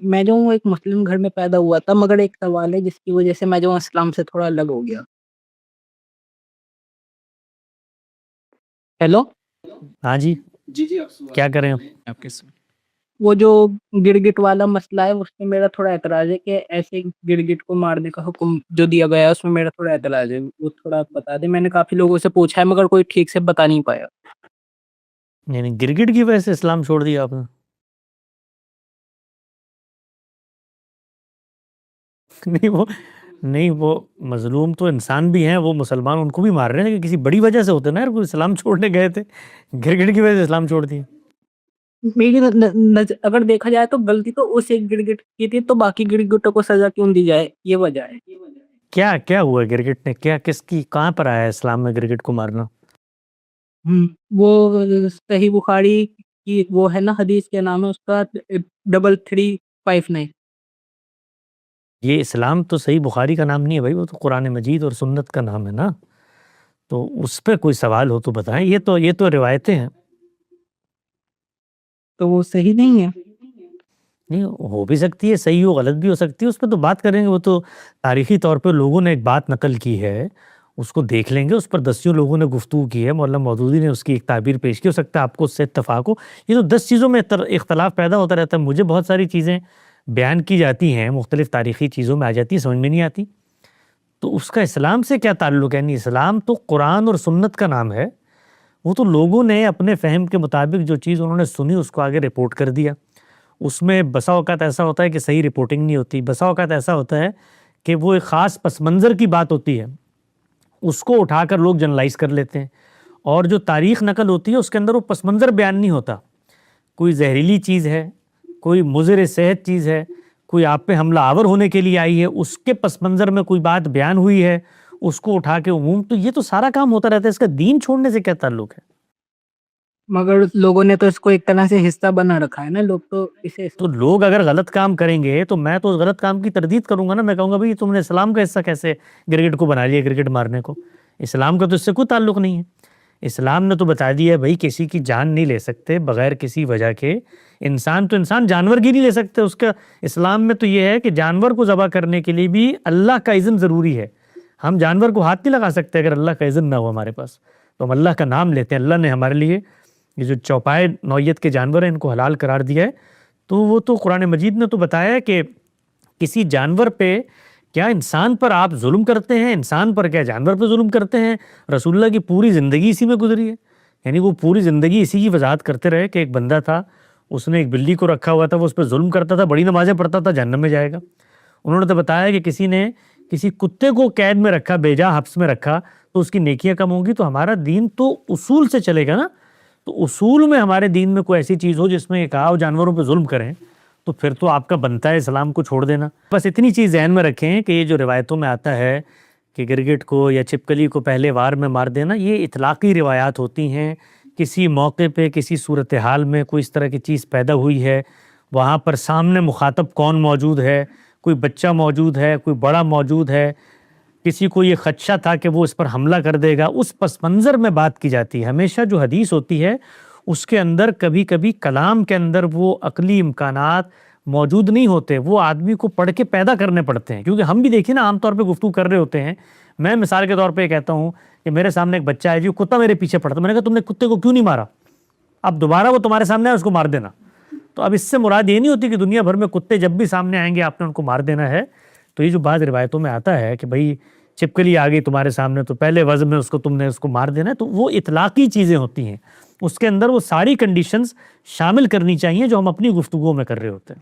میں جو ہوں ایک مسلم گھر میں پیدا ہوا تھا، مگر ایک سوال ہے جس کی وجہ سے میں جو ہوں اسلام سے تھوڑا الگ ہو گیا۔ ہیلو؟ ہاں جی، کیا کریں آپ کے وہ جو گرگٹ والا مسئلہ ہے اس میں میرا تھوڑا اعتراض ہے کہ ایسے گرگٹ کو مارنے کا حکم جو دیا گیا ہے اس میں میرا تھوڑا اعتراض ہے، وہ تھوڑا بتا دیں۔ میں نے کافی لوگوں سے پوچھا ہے مگر کوئی ٹھیک سے بتا نہیں پایا۔ یعنی گرگٹ کی وجہ سے اسلام چھوڑ دیا آپ نے؟ نہیں وہ مظلوم تو انسان بھی ہیں، وہ مسلمان ان کو بھی مار رہے ہیں، لیکن کسی بڑی وجہ سے ہوتے نا یار، کوئی اسلام چھوڑنے گئے تھے، گرگٹ کی وجہ سے اسلام چھوڑ دیا۔ میری اگر دیکھا جائے تو غلطی تو اس ایک گرگٹ کی تھی، تو باقی گرگٹوں کو سزا کیوں دی جائے، یہ وجہ ہے۔ کیا ہوا گرگٹ نے، کیا کہاں پر آیا ہے اسلام میں گرگٹ کو مارنا؟ وہ صحیح بخاری کی وہ ہے نا حدیث، کے نام ہے اس کا 3359۔ یہ اسلام تو صحیح بخاری کا نام نہیں ہے بھائی، وہ تو قرآن مجید اور سنت کا نام ہے نا، تو اس پہ کوئی سوال ہو تو بتائیں۔ یہ تو روایتیں ہیں، تو وہ صحیح نہیں ہے۔ نہیں ہو بھی سکتی ہے، صحیح ہو غلط بھی ہو سکتی ہے، اس پہ تو بات کریں گے۔ وہ تو تاریخی طور پہ لوگوں نے ایک بات نقل کی ہے، اس کو دیکھ لیں گے، اس پر دسیوں لوگوں نے گفتگو کی ہے، مولانا مودودی نے اس کی ایک تعبیر پیش کی، ہو سکتا ہے آپ کو اس سے اتفاق ہو۔ یہ تو 10 چیزوں میں اختلاف پیدا ہوتا رہتا ہے، مجھے بہت ساری چیزیں بیان کی جاتی ہیں، مختلف تاریخی چیزوں میں آ جاتی ہیں، سمجھ میں نہیں آتی، تو اس کا اسلام سے کیا تعلق ہے؟ نہیں، اسلام تو قرآن اور سنت کا نام ہے، وہ تو لوگوں نے اپنے فہم کے مطابق جو چیز انہوں نے سنی اس کو آگے رپورٹ کر دیا۔ اس میں بسا اوقات ایسا ہوتا ہے کہ صحیح رپورٹنگ نہیں ہوتی، بسا اوقات ایسا ہوتا ہے کہ وہ ایک خاص پس منظر کی بات ہوتی ہے، اس کو اٹھا کر لوگ جنرلائز کر لیتے ہیں، اور جو تاریخ نقل ہوتی ہے اس کے اندر وہ پس منظر بیان نہیں ہوتا، کوئی زہریلی چیز ہے، کوئی مضر صحت چیز ہے، کوئی آپ پہ حملہ آور ہونے کے لیے آئی ہے، اس کے پس منظر میں کوئی بات بیان ہوئی ہے، اس کو اٹھا کے عموم، تو یہ تو سارا کام ہوتا رہتا ہے، اس کا دین چھوڑنے سے کیا تعلق ہے؟ مگر لوگوں نے تو اس کو ایک طرح سے حصہ بنا رکھا ہے نا، لوگ تو اسے تو لوگ اگر غلط کام کریں گے تو میں تو اس غلط کام کی تردید کروں گا نا، میں کہوں گا بھائی تم نے اسلام کا حصہ کیسے گرگٹ کو بنا لیا، گرگٹ مارنے کو؟ اسلام کا تو اس سے کوئی تعلق نہیں ہے۔ اسلام نے تو بتا دیا ہے بھائی کسی کی جان نہیں لے سکتے بغیر کسی وجہ کے، انسان تو انسان، جانور کی نہیں لے سکتے، اس کا اسلام میں تو یہ ہے کہ جانور کو ذبح کرنے کے لیے بھی اللہ کا اذن ضروری ہے، ہم جانور کو ہاتھ نہیں لگا سکتے اگر اللہ کا اذن نہ ہو ہمارے پاس، تو ہم اللہ کا نام لیتے ہیں، اللہ نے ہمارے لیے یہ جو چوپائے نوعیت کے جانور ہیں ان کو حلال قرار دیا ہے، تو وہ تو قرآن مجید نے تو بتایا ہے کہ کسی جانور پہ کیا انسان پر آپ ظلم کرتے ہیں، انسان پر کیا جانور پہ ظلم کرتے ہیں۔ رسول اللہ کی پوری زندگی اسی میں گزری ہے، یعنی وہ پوری زندگی اسی کی وضاحت کرتے رہے کہ ایک بندہ تھا، اس نے ایک بلی کو رکھا ہوا تھا، وہ اس پہ ظلم کرتا تھا، بڑی نمازیں پڑھتا تھا، جہنم میں جائے گا۔ انہوں نے تو بتایا کہ کسی نے کسی کتے کو قید میں رکھا، بیجا حبس میں رکھا، تو اس کی نیکیاں کم ہوں گی۔ تو ہمارا دین تو اصول سے چلے گا نا، تو اصول میں ہمارے دین میں کوئی ایسی چیز ہو جس میں ایک آؤ جانوروں پہ ظلم کریں، تو پھر تو آپ کا بنتا ہے اسلام کو چھوڑ دینا۔ بس اتنی چیز ذہن میں رکھیں کہ یہ جو روایتوں میں آتا ہے کہ گرگٹ کو یا چھپکلی کو پہلے وار میں مار دینا، یہ اطلاقی روایات ہوتی ہیں، کسی موقع پہ کسی صورتحال میں کوئی اس طرح کی چیز پیدا ہوئی ہے، وہاں پر سامنے مخاطب کون موجود ہے، کوئی بچہ موجود ہے، کوئی بڑا موجود ہے، کسی کو یہ خدشہ تھا کہ وہ اس پر حملہ کر دے گا، اس پس منظر میں بات کی جاتی ہے۔ ہمیشہ جو حدیث ہوتی ہے اس کے اندر کبھی کبھی کلام کے اندر وہ عقلی امکانات موجود نہیں ہوتے، وہ آدمی کو پڑھ کے پیدا کرنے پڑتے ہیں، کیونکہ ہم بھی دیکھیں نا عام طور پہ گفتگو کر رہے ہوتے ہیں، میں مثال کے طور پہ کہتا ہوں کہ میرے سامنے ایک بچہ ہے جی، کتا میرے پیچھے پڑتا، میں نے کہا تم نے کتے کو کیوں نہیں مارا، اب دوبارہ وہ تمہارے سامنے آئے اس کو مار دینا۔ تو اب اس سے مراد یہ نہیں ہوتی کہ دنیا بھر میں کتے جب بھی سامنے آئیں گے آپ نے ان کو مار دینا ہے۔ تو یہ جو بعض روایتوں میں آتا ہے کہ بھائی چھپکلی آ گئی تمہارے سامنے تو پہلے وزن میں تم نے اس کو مار دینا ہے، تو وہ اطلاقی چیزیں ہوتی ہیں، اس کے اندر وہ ساری کنڈیشنز شامل کرنی چاہیے جو ہم اپنی گفتگو میں کر رہے ہوتے ہیں۔